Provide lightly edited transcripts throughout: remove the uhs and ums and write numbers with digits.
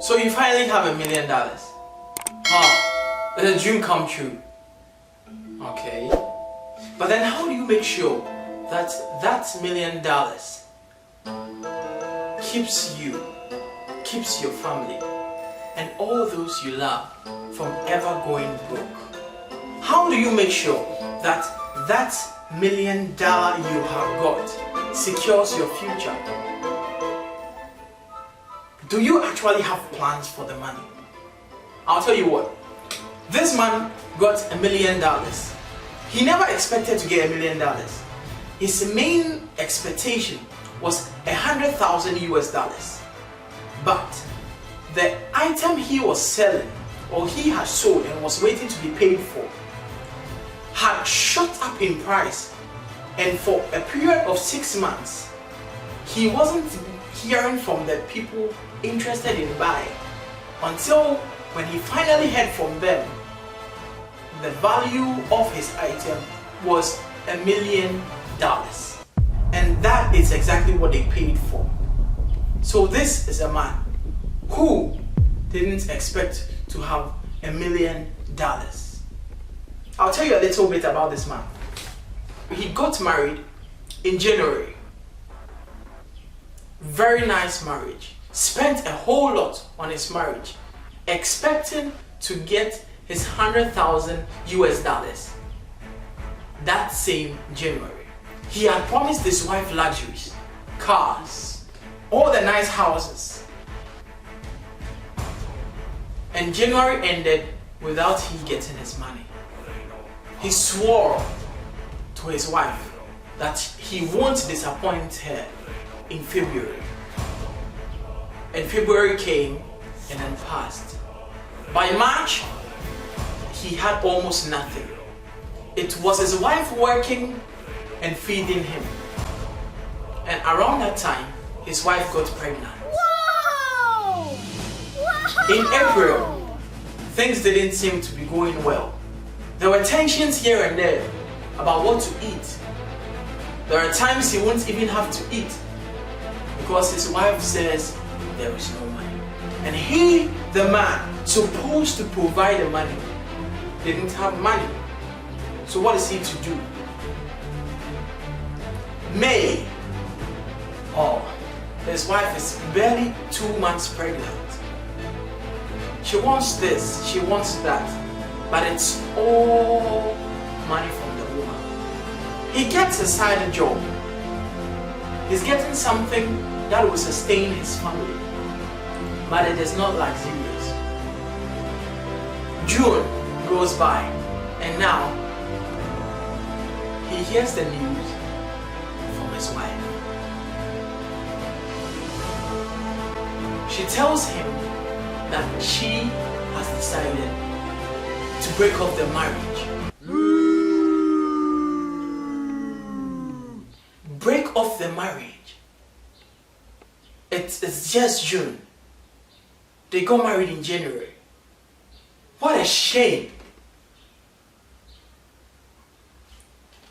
So you finally have $1,000,000. Oh, it's a dream come true. Okay. But then how do you make sure that that $1,000,000 keeps you, keeps your family, and all those you love from ever going broke? How do you make sure that that $1,000,000 you have got secures your future? Do you actually have plans for the money? I'll tell you what. This man got $1,000,000. He never expected to get $1,000,000. His main expectation was $100,000. But the item he was selling, or he had sold and was waiting to be paid for, had shot up in price, and for a period of 6 months he wasn't hearing from the people interested in buying, until when he finally heard from them, the value of his item was $1,000,000, and that is exactly what they paid for. So this is a man who didn't expect to have $1,000,000. I'll tell you a little bit about this man. He got married in January. Very nice marriage. Spent a whole lot on his marriage, expecting to get his $100,000 that same January. He had promised his wife luxuries, cars, all the nice houses. And January ended without he getting his money. He swore to his wife that he won't disappoint her in February. And February came and then passed. By March, he had almost nothing. It was his wife working and feeding him. And around that time, his wife got pregnant. Wow! Wow! In April, things didn't seem to be going well. There were tensions here and there about what to eat. There are times he won't even have to eat because his wife says there is no money. And he, the man supposed to provide the money, didn't have money. So what is he to do? May. Oh, his wife is barely 2 months pregnant. She wants this, she wants that, but it's all money from the woman. He gets a side job. He's getting something that will sustain his family, but it is not luxurious. June goes by, and now he hears the news from his wife. She tells him that she has decided to break off the marriage. Break off the marriage. It's just June. They got married in January. What a shame.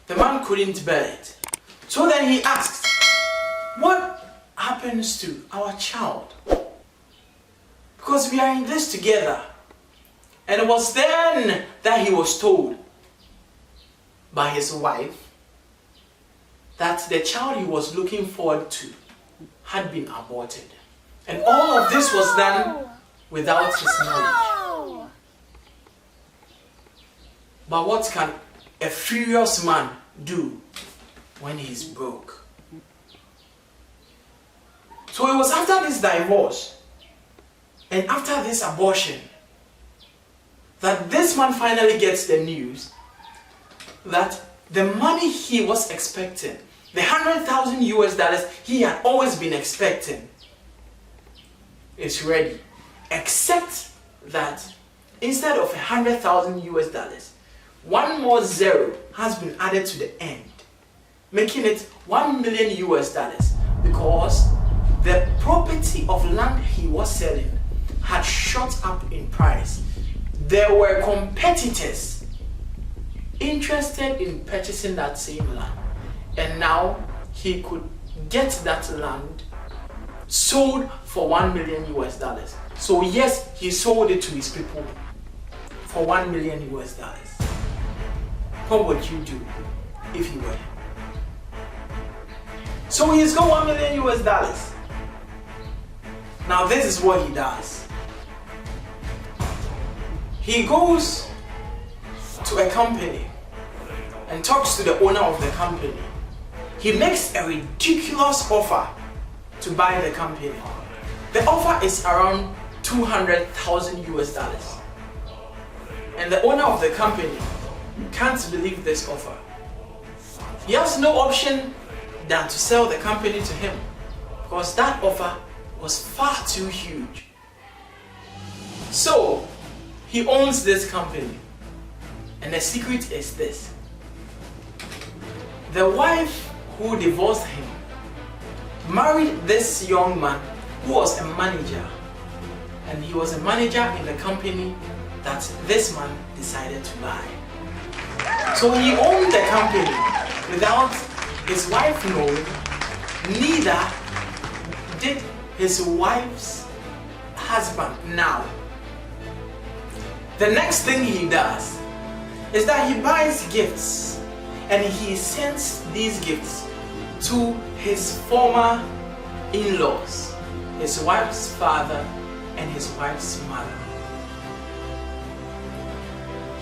The man couldn't bear it. So then he asked, what happens to our child? Because we are in this together. And it was then that he was told by his wife that the child he was looking forward to had been aborted. And all of this was done without his knowledge. But what can a furious man do when he's broke? So it was after this divorce and after this abortion that this man finally gets the news that the money he was expecting, the $100,000 he had always been expecting, is ready. Except that instead of $100,000, one more zero has been added to the end, making it $1 million because the property of land he was selling had shot up in price. There were competitors interested in purchasing that same land, and now he could get that land sold for 1 million US dollars. So yes, he sold it to his people for 1 million US dollars. What would you do if you were him? So he's got 1 million US dollars. Now this is what he does. He goes to a company and talks to the owner of the company. He makes a ridiculous offer to buy the company. The offer is around 200,000 US dollars. And the owner of the company can't believe this offer. He has no option than to sell the company to him because that offer was far too huge. So he owns this company, and the secret is this: the wife who divorced him married this young man who was a manager, and he was a manager in the company that this man decided to buy. So he owned the company without his wife knowing, neither did his wife's husband now. The next thing he does is that he buys gifts and he sends these gifts to his former in-laws, his wife's father and his wife's mother.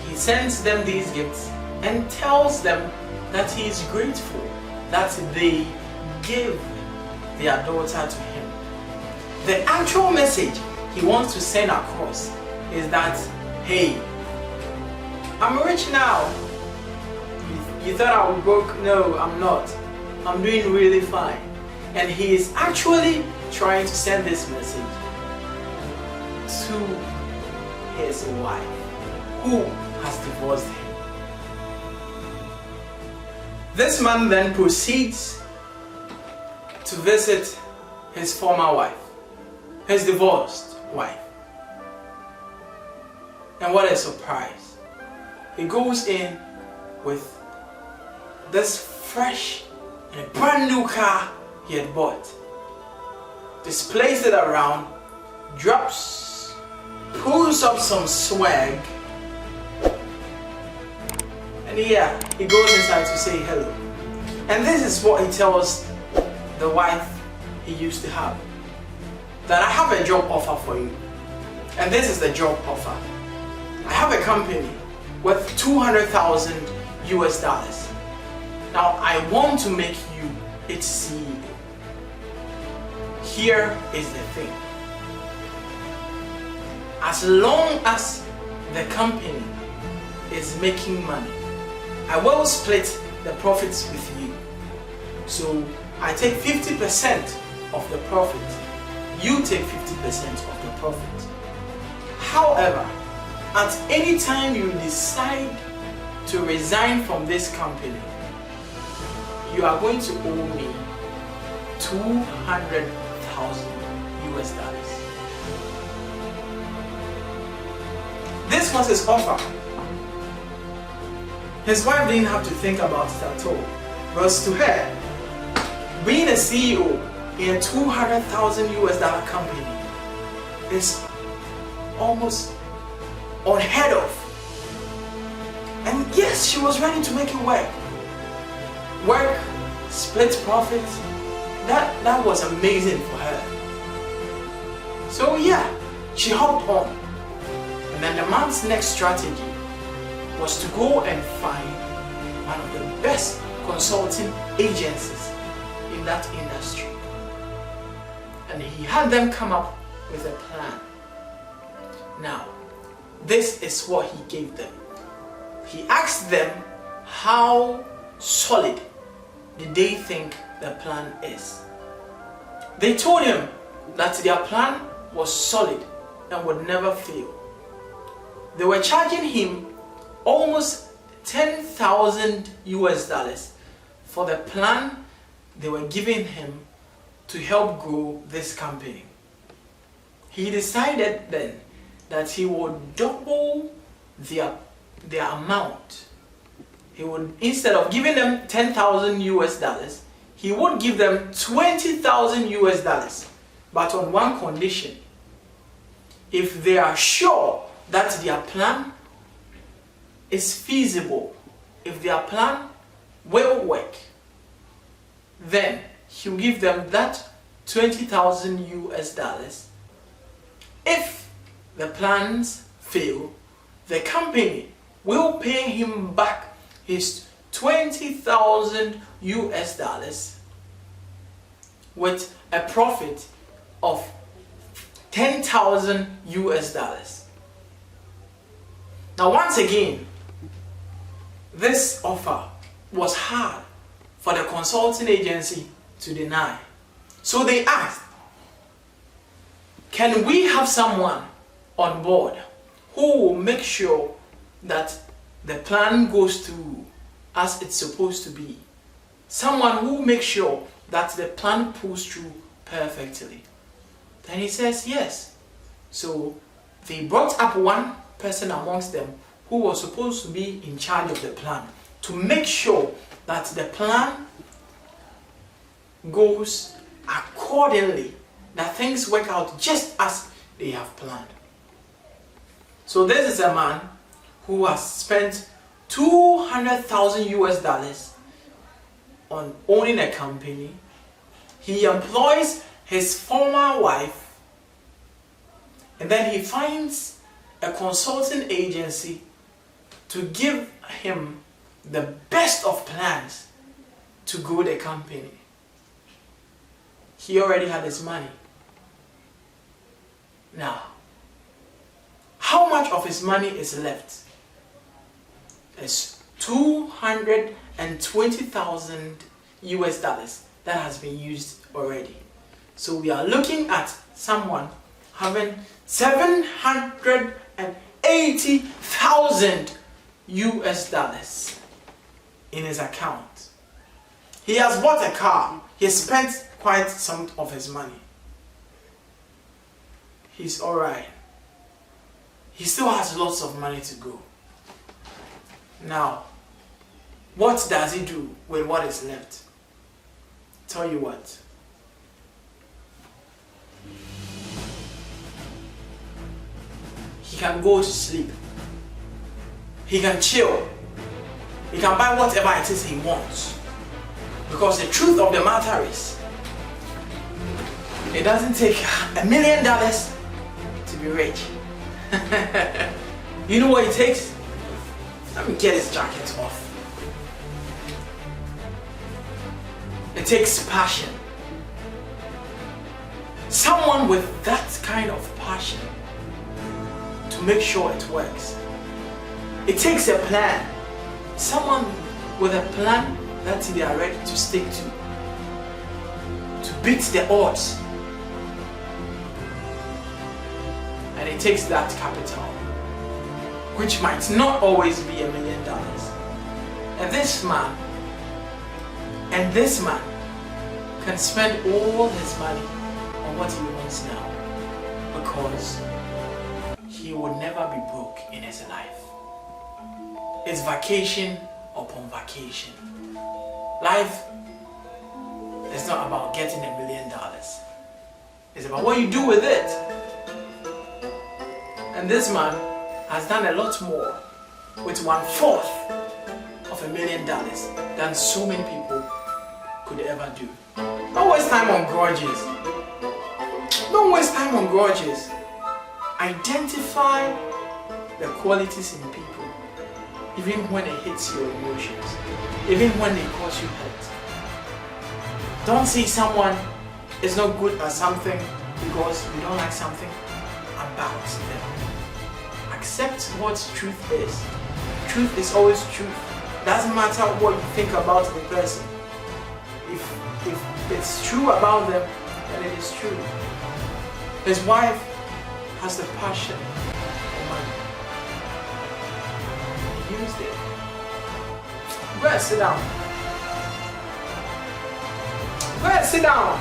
He sends them these gifts and tells them that he is grateful that they gave their daughter to him. The actual message he wants to send across is that, hey, I'm rich now. You thought I was broke? No, I'm not. I'm doing really fine. And he is actually trying to send this message to his wife, who has divorced him. This man then proceeds to visit his former wife, his divorced wife. And what a surprise. He goes in with this fresh and brand new car he had bought, displays it around, drops, pulls up some swag, and yeah, he goes inside to say hello. And this is what he tells the wife he used to have: that I have a job offer for you. And this is the job offer. I have a company worth 200,000 US dollars. Now I want to make you its CEO. Here is the thing. As long as the company is making money, I will split the profits with you. So I take 50% of the profit. You take 50% of the profit. However, at any time you decide to resign from this company, you are going to owe me 200,000 US dollars. This was his offer. His wife didn't have to think about it at all, because to her, being a CEO in a 200,000 US dollar company is almost unheard of. And yes, she was ready to make it work. Work, split profits, that was amazing for her. So yeah, she hopped on. And then the man's next strategy was to go and find one of the best consulting agencies in that industry. And he had them come up with a plan. Now, this is what he gave them. He asked them how solid did they think the plan is. They told him that their plan was solid and would never fail. They were charging him almost 10,000 US dollars for the plan they were giving him to help grow this company. He decided then that he would double their amount. He would, instead of giving them 10,000 US dollars, he would give them 20,000 US dollars but on one condition. If they are sure that their plan is feasible, if their plan will work, then he'll give them that 20,000 US dollars. If the plans fail, the company will pay him back his 20,000 US dollars with a profit of 10,000 US dollars. Now, once again, this offer was hard for the consulting agency to deny. So they asked, can we have someone on board who will make sure that the plan goes through as it's supposed to be? Someone who will make sure that the plan pulls through perfectly. Then he says yes. So they brought up one person amongst them who was supposed to be in charge of the plan to make sure that the plan goes accordingly, that things work out just as they have planned. So this is a man who has spent 200,000 US dollars on owning a company. He employs his former wife, and then he finds a consulting agency to give him the best of plans to grow the company. He already had his money. Now, how much of his money is left? It's 220,000 US dollars that has been used already. So we are looking at someone having 780,000 US dollars in his account. He has bought a car. He has spent quite some of his money. He's alright. He still has lots of money to go. Now, what does he do with what is left? Tell you what. He can go to sleep. He can chill. He can buy whatever it is he wants. Because the truth of the matter is, it doesn't take $1 million to be rich. You know what it takes? Let me get his jacket off. It takes passion. Someone with that kind of passion to make sure it works. It takes a plan. Someone with a plan that they are ready to stick to beat the odds. And it takes that capital, which might not always be $1 million. And this man can spend all his money on what he wants now, because he will never be broke in his life. It's vacation upon vacation. Life is not about getting $1 million. It's about what you do with it. And this man has done a lot more with 1/4 of $1 million than so many people could ever do. Don't waste time on grudges. Don't waste time on grudges. Identify the qualities in people, even when it hits your emotions, even when they cause you hurt. Don't say someone is not good at something because you don't like something about them. Accept what truth is. Truth is always truth. Doesn't matter what you think about the person. If it's true about them, then it is true. His wife has the passion for money. He used it. Go ahead, sit down. Go ahead, sit down.